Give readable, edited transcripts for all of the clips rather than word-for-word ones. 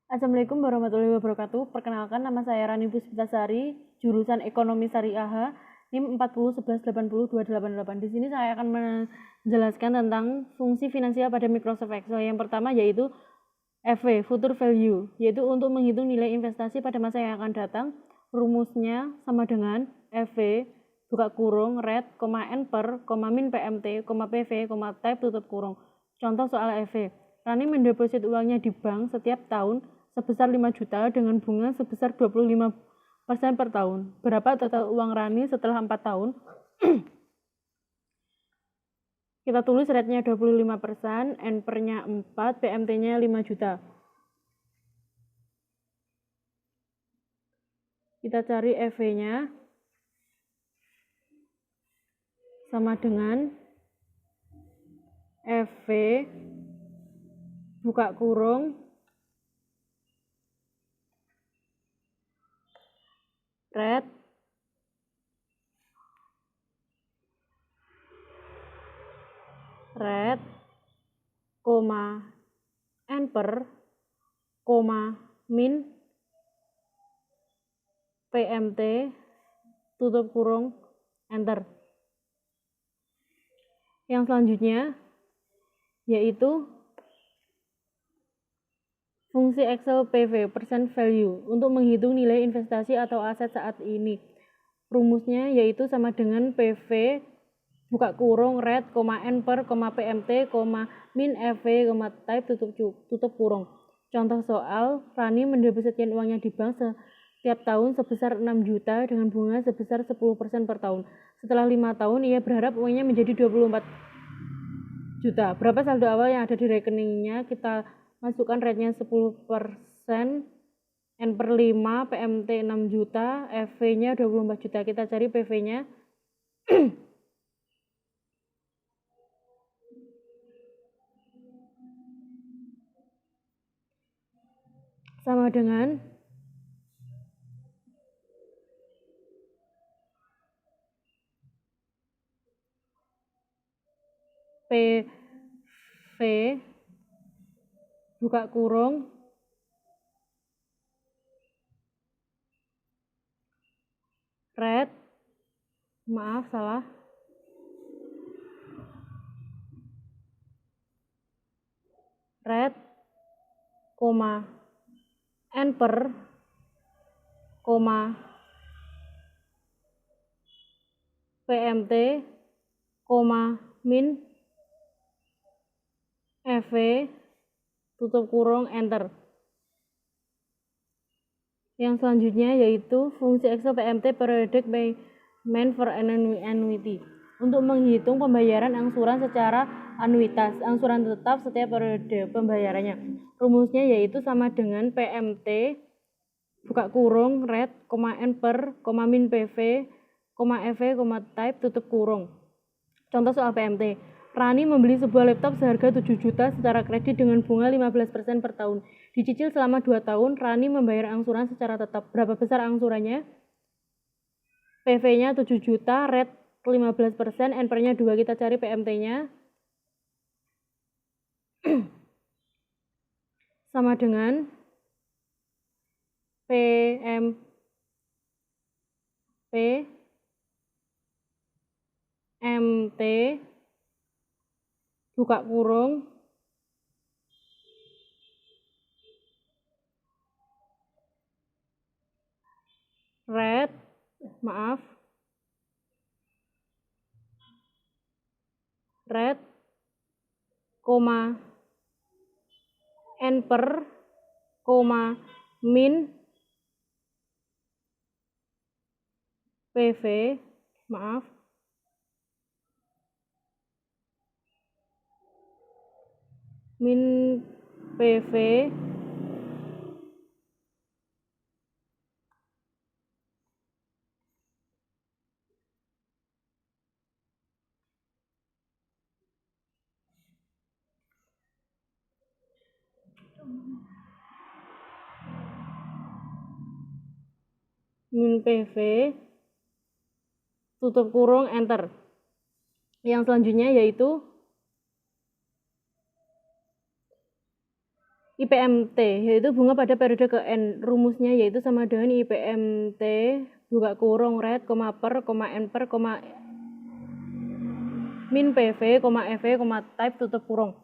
Assalamualaikum warahmatullahi wabarakatuh. Perkenalkan, nama saya Rani Puspitasari, jurusan Ekonomi Syariah, NIM 4011802888. Di sini saya akan menjelaskan tentang fungsi finansial pada Microsoft Excel. Yang pertama yaitu FV, Future Value, yaitu untuk menghitung nilai investasi pada masa yang akan datang. Rumusnya sama dengan FV, buka kurung, red, N per, min PMT, PV, type, tutup kurung. Contoh soal FV. Rani mendeposit uangnya di bank setiap tahun sebesar 5 juta dengan bunga sebesar 25% per tahun. Berapa total uang Rani setelah 4 tahun? Kita tulis rate-nya 25%, N per-nya 4, PMT-nya 5 juta. Kita cari EV-nya sama dengan EV buka kurung red N per, min PMT, tutup kurung, enter. Yang selanjutnya yaitu fungsi Excel PV, percent value, untuk menghitung nilai investasi atau aset saat ini. Rumusnya yaitu sama dengan PV buka kurung red, N per, PMT, min EV, type, tutup kurung. Contoh soal, Rani mendepositkan uangnya di bank setiap tahun sebesar 6 juta dengan bunga sebesar 10% per tahun. Setelah 5 tahun, ia berharap uangnya menjadi 24 juta. Berapa saldo awal yang ada di rekeningnya? Kita masukkan rate-nya 10%, N per 5, PMT 6 juta, FV-nya 24 juta. Kita cari PV-nya. Sama dengan PV buka kurung red, red, N per, PMT, min EV, tutup kurung, enter. Yang selanjutnya yaitu fungsi Excel PMT, periodic payment for annuity, untuk menghitung pembayaran angsuran secara anuitas, angsuran tetap setiap periode pembayarannya. Rumusnya yaitu sama dengan PMT buka kurung red, N per, min PV, EV, type, tutup kurung. Contoh soal PMT. Rani membeli sebuah laptop seharga 7 juta secara kredit dengan bunga 15% per tahun. Dicicil selama 2 tahun, Rani membayar angsuran secara tetap. Berapa besar angsurannya? PV-nya 7 juta, red 15%, N per-nya 2. Kita cari PMT-nya. Sama dengan MT buka kurung red, N per, min PV, min PV tutup kurung, enter. Yang selanjutnya yaitu IPMT, yaitu bunga pada periode ke N. Rumusnya yaitu sama dengan IPMT buka kurung red, per, n per, min PV, FV, type tutup kurung.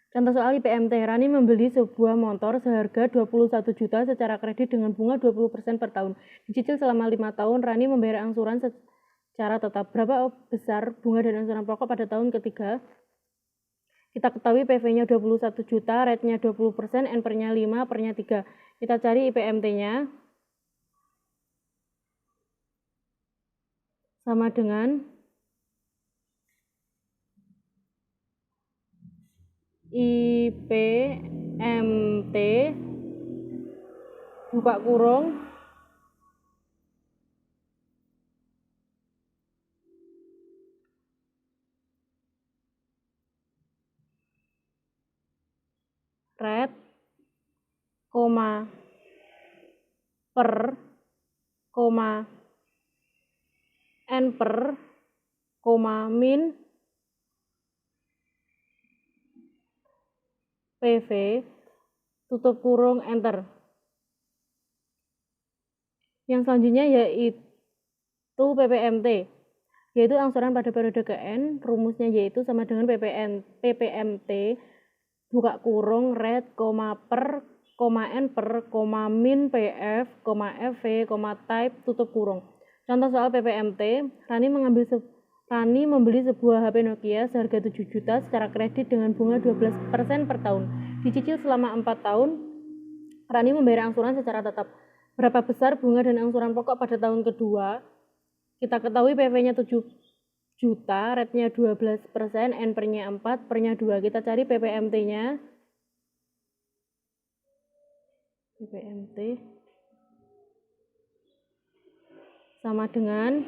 Contoh soal IPMT, Rani membeli sebuah motor seharga 21 juta secara kredit dengan bunga 20% per tahun. Dicicil selama 5 tahun, Rani membayar angsuran secara tetap. Berapa besar bunga dan angsuran pokok pada tahun ketiga? Kita ketahui PV-nya 21 juta, rate-nya 20%, N per-nya 5, per-nya 3. Kita cari IPMT-nya. Sama dengan IPMT buka kurung red, per, n per, min PV tutup kurung enter. Yang selanjutnya yaitu PPMT, yaitu angsuran pada periode ke N. Rumusnya yaitu sama dengan PPMT buka kurung red, per, n per, min PF, FV, type tutup kurung. Contoh soal PPMT, Rani membeli sebuah HP Nokia seharga 7 juta secara kredit dengan bunga 12% per tahun. Dicicil selama 4 tahun, Rani membayar angsuran secara tetap. Berapa besar bunga dan angsuran pokok pada tahun kedua? Kita ketahui PV-nya 7 juta, rate-nya 12%, N per-nya 4, per-nya 2. Kita cari PPMT-nya. PPMT sama dengan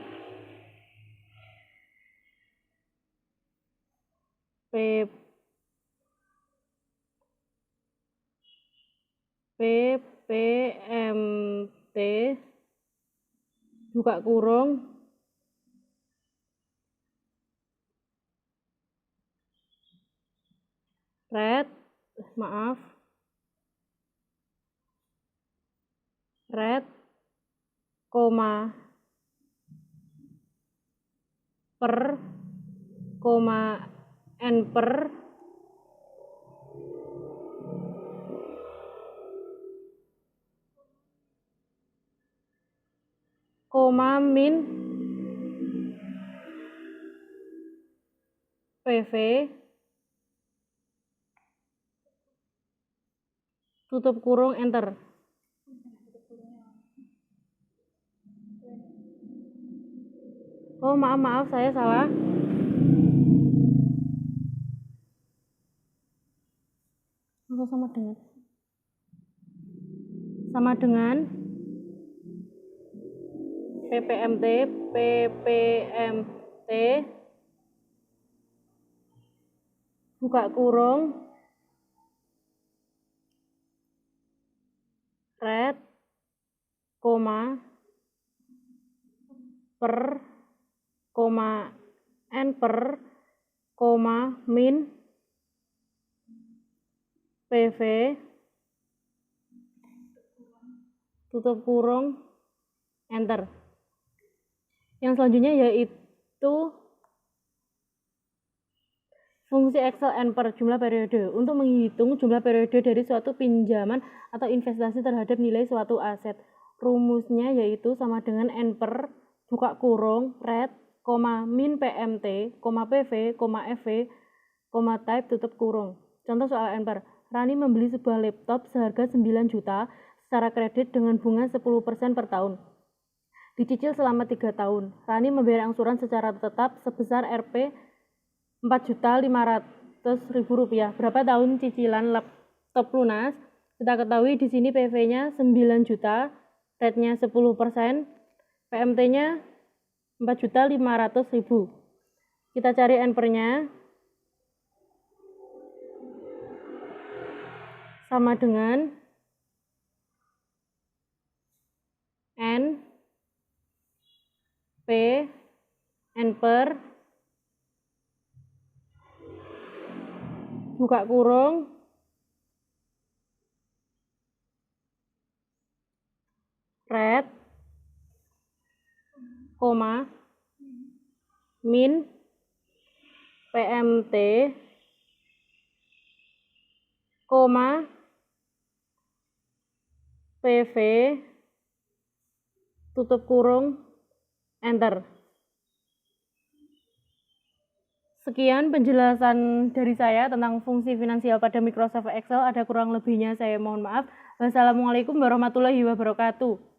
PPMT buka kurung red, per, n per, min PV tutup kurung enter. Oh maaf saya salah. Sama dengan PPMT buka kurung red, per, n per, min PV tutup kurung enter. Yang selanjutnya yaitu fungsi Excel N per jumlah periode untuk menghitung jumlah periode dari suatu pinjaman atau investasi terhadap nilai suatu aset. Rumusnya yaitu sama dengan N per buka kurung red, min PMT, PV, FV, type tutup kurung. Contoh soal N per. Rani membeli sebuah laptop seharga 9 juta secara kredit dengan bunga 10% per tahun. Dicicil selama 3 tahun. Rani membayar angsuran secara tetap sebesar Rp 4.500.000 rupiah. Berapa tahun cicilan laptop lunas? Kita ketahui di sini PV-nya 9 juta, rate-nya 10%, PMT-nya 4.500.000. Kita cari N per-nya. Sama dengan N P N per buka kurung red, koma, min, PMT, koma, PV, tutup kurung, enter. Sekian penjelasan dari saya tentang fungsi finansial pada Microsoft Excel. Ada kurang lebihnya saya mohon maaf. Wassalamualaikum warahmatullahi wabarakatuh.